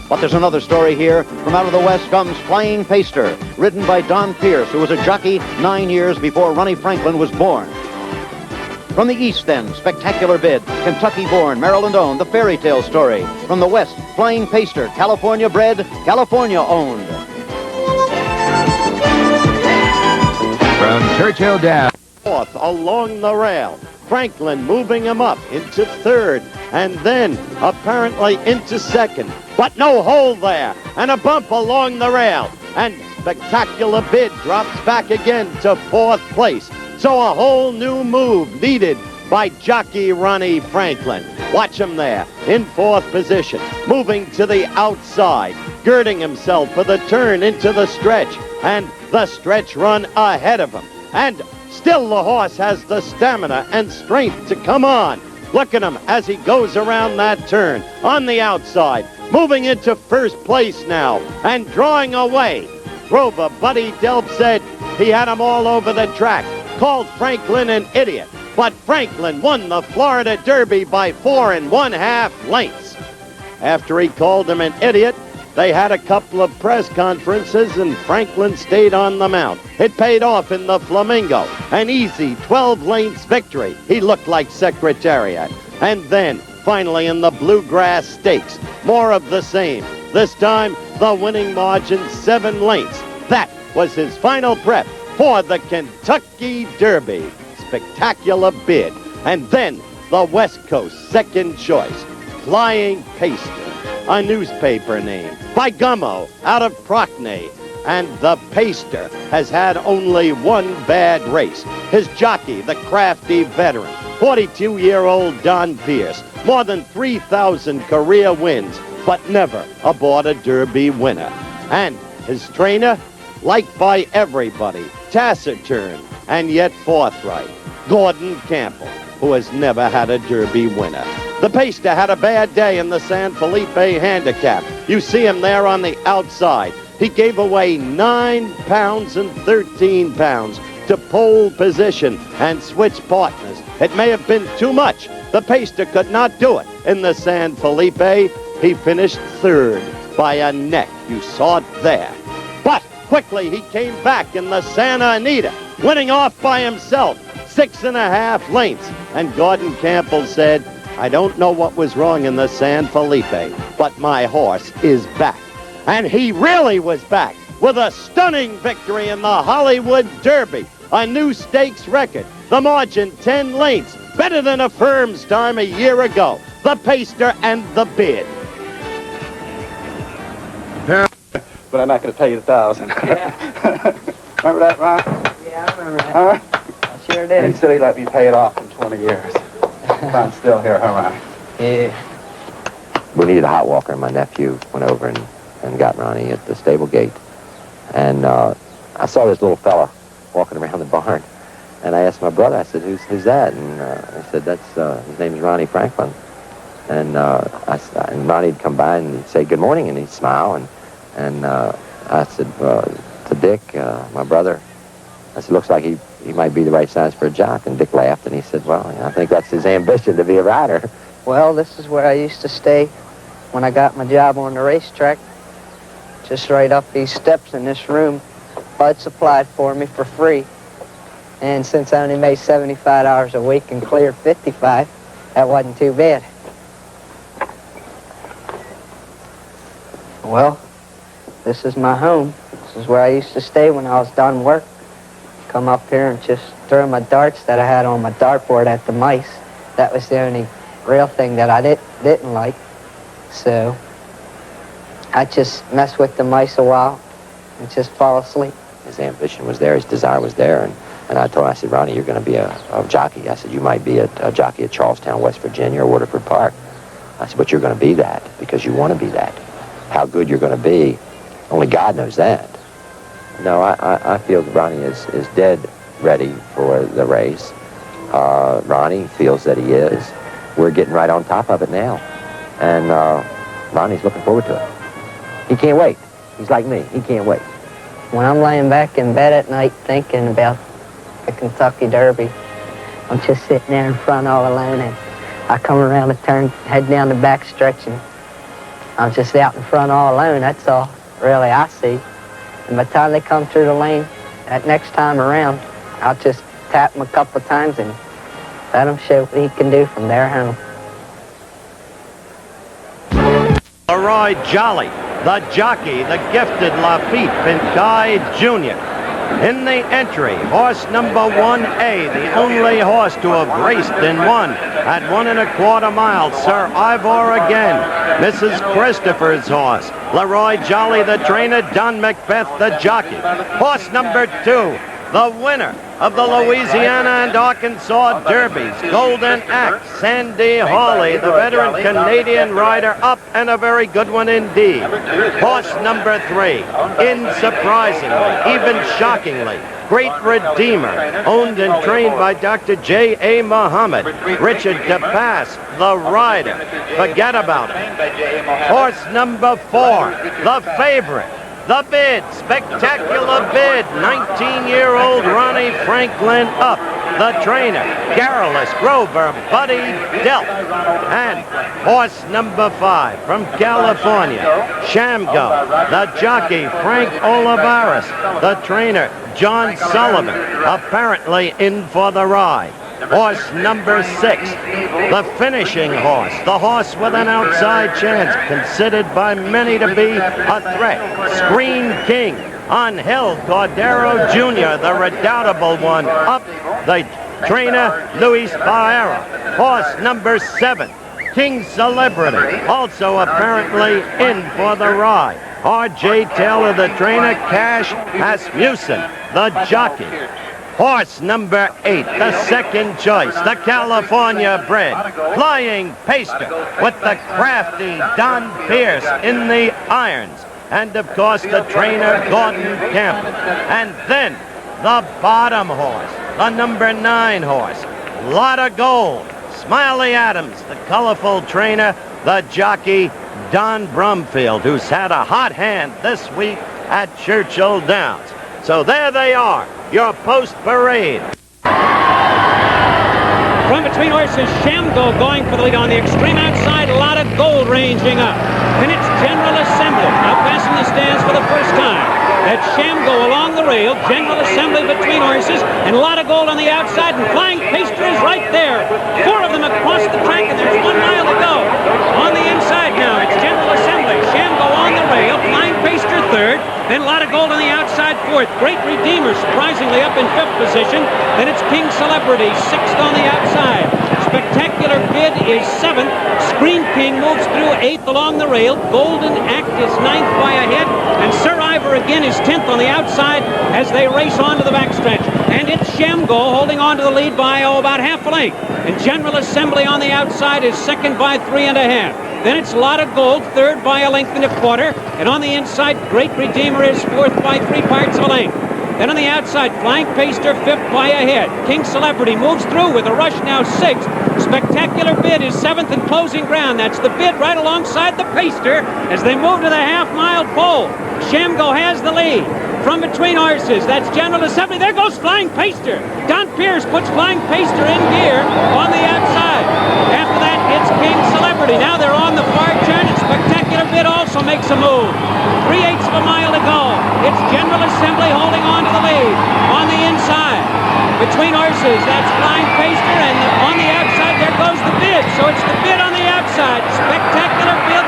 But there's another story here. From out of the West comes Flying Paster, ridden by Don Pierce, who was a jockey 9 years before Ronnie Franklin was born. From the East, then, Spectacular Bid, Kentucky-born, Maryland-owned, the fairy tale story. From the West, Flying Paster, California-bred, California-owned. From Churchill down. Fourth along the rail. Franklin moving him up into third and then apparently into second. But no hold there. And a bump along the rail. And Spectacular Bid drops back again to fourth place. So a whole new move needed by jockey Ronnie Franklin. Watch him there in fourth position, moving to the outside, girding himself for the turn into the stretch, and the stretch run ahead of him. And still the horse has the stamina and strength to come on. Look at him as he goes around that turn on the outside, moving into first place now and drawing away. Grover Buddy Delp said he had him all over the track, called Franklin an idiot. But Franklin won the Florida Derby by 4 1/2 lengths. After he called him an idiot, they had a couple of press conferences and Franklin stayed on the mount. It paid off in the Flamingo, an easy 12 lengths victory. He looked like Secretariat. And then, finally in the Bluegrass Stakes, more of the same. This time, the winning margin 7 lengths. That was his final prep for the Kentucky Derby. Spectacular Bid. And then the West Coast second choice, Flying Paster, a newspaper name, by Gummo out of Prockney. And the Paster has had only one bad race. His jockey, the crafty veteran, 42-year-old Don Pierce, more than 3,000 career wins, but never aboard a Derby winner. And his trainer, liked by everybody, taciturn and yet forthright, Gordon Campbell, who has never had a Derby winner. The Paster had a bad day in the San Felipe Handicap. You see him there on the outside. He gave away 9 pounds and 13 pounds to pole position and switch partners. It may have been too much. The Paster could not do it in the San Felipe. He finished third by a neck. You saw it there. But quickly he came back in the Santa Anita, winning off by himself, 6 1/2 lengths. And Gordon Campbell said, I don't know what was wrong in the San Felipe, but my horse is back. And he really was back with a stunning victory in the Hollywood Derby, a new stakes record, the margin 10 lengths, better than a firm's time a year ago. The Paster and the Bid. But I'm not going to pay you $1,000. Yeah. Remember that, Ron? Yeah, I remember that. Huh? I sure did. He said he'd let me pay it off in 20 years. I'm still here, huh, Ron? Yeah. We needed a hot walker, and my nephew went over and got Ronnie at the stable gate. And I saw this little fella walking around the barn. And I asked my brother, I said, who's that? And I said, his name is Ronnie Franklin. And and Ronnie'd come by and he'd say, good morning, and he'd smile. And I said, to Dick, my brother, I said, looks like he might be the right size for a jock. And Dick laughed, and he said, well, I think that's his ambition, to be a rider. Well, this is where I used to stay when I got my job on the racetrack. Just right up these steps in this room. Bud supplied for me for free. And since I only made $75 a week and cleared 55, that wasn't too bad. Well, this is my home. This is where I used to stay when I was done work. Come up here and just throw my darts that I had on my dartboard at the mice. That was the only real thing that I didn't like. So I just mess with the mice a while and just fall asleep. His ambition was there, his desire was there, and I told him, I said, Ronnie, you're going to be a jockey. I said, you might be a jockey at Charlestown, West Virginia, or Waterford Park. I said, but you're going to be that because you want to be that. How good you're going to be, only God knows that. No, I feel that Ronnie is dead ready for the race. Ronnie feels that he is. We're getting right on top of it now. And Ronnie's looking forward to it. He can't wait. He's like me. He can't wait. When I'm laying back in bed at night thinking about the Kentucky Derby, I'm just sitting there in front all alone, and I come around the turn, head down the back stretch, and I'm just out in front all alone. That's all really I see. And by the time they come through the lane, that next time around, I'll just tap him a couple of times and let him show what he can do from there home. Leroy Jolly, the jockey, the gifted Lafitte Pincay Jr. In the entry, horse number 1A, the only horse to have raced in one at 1 1/4 miles, Sir Ivor again, Mrs. Christopher's horse. Leroy Jolly, the trainer, Don Macbeth, the jockey. Horse number 2, the winner of the Louisiana and Arkansas Derbies, Golden Axe, Sandy Hawley, the veteran Canadian rider, up and a very good one indeed. Horse number 3, unsurprisingly, even shockingly, Great Redeemer, owned and trained by Dr. J.A. Muhammad. Richard DePass, the rider. Forget about it. Horse number 4, the favorite. The bid, spectacular bid, 19-year-old Ronnie Franklin up. The trainer, Garrulous Grover, Buddy Delp. And horse number 5 from California, Shamgo. The jockey, Frank Olivares. The trainer, John Sullivan, apparently in for the ride. Horse number 6, the finishing horse, the horse with an outside chance, considered by many to be a threat, Screen King, Angel Cordero Jr., the redoubtable one, up. The trainer, Luis Barrera. Horse number 7, King Celebrity, also apparently in for the ride. R.J. Taylor, the trainer, Cash Asmussen, the jockey. Horse number 8, the second choice, the California bred, Flying Paster, with the crafty Don Pierce in the irons. And, of course, the trainer, Gordon Campbell. And then the bottom horse, the number 9 horse, Lot of Gold, Smiley Adams, the colorful trainer, the jockey, Don Brumfield, who's had a hot hand this week at Churchill Downs. So there they are, your post-parade. From between horses, Shamgo going for the lead on the extreme outside, Lot of Gold ranging up. And it's General Assembly, now passing the stands for the first time. That's Shamgo along the rail, General Assembly between horses, and Lot of Gold on the outside, and Flying Paster is right there. 4 of them across the track, and there's 1 mile to go. On the inside now, it's General Assembly, Shamgo on the rail, Flying Paster 3rd, then Lot of Gold on the outside 4th. Great Redeemer surprisingly up in 5th position. Then it's King Celebrity 6th on the outside. Spectacular Bid is 7th. Screen King moves through 8th along the rail. Golden Act is 9th by a head. And Sir Ivor again is 10th on the outside as they race on to the backstretch. And it's Shamgo holding on to the lead by, about half a length. And General Assembly on the outside is 2nd by 3 1/2. Then it's Lot of Gold, 3rd by a length and a quarter. And on the inside, Great Redeemer is 4th by 3 parts of a length. Then on the outside, Flying Paster 5th by a head. King Celebrity moves through with a rush now 6th. Spectacular Bid is 7th and closing ground. That's the Bid right alongside the Paster as they move to the half-mile pole. Shamgo has the lead. From between horses, that's General Assembly. There goes Flying Paster. Don Pierce puts Flying Paster in gear on the outside. After that, it's King Celebrity. Now they're on the far turn, and Spectacular Bid also makes a move. 3/8 of a mile to go. It's General Assembly holding on to the lead. On the inside, between horses, that's Flying Paster, and on the outside, there goes the Bid. So it's the Bid on the outside. Spectacular Bid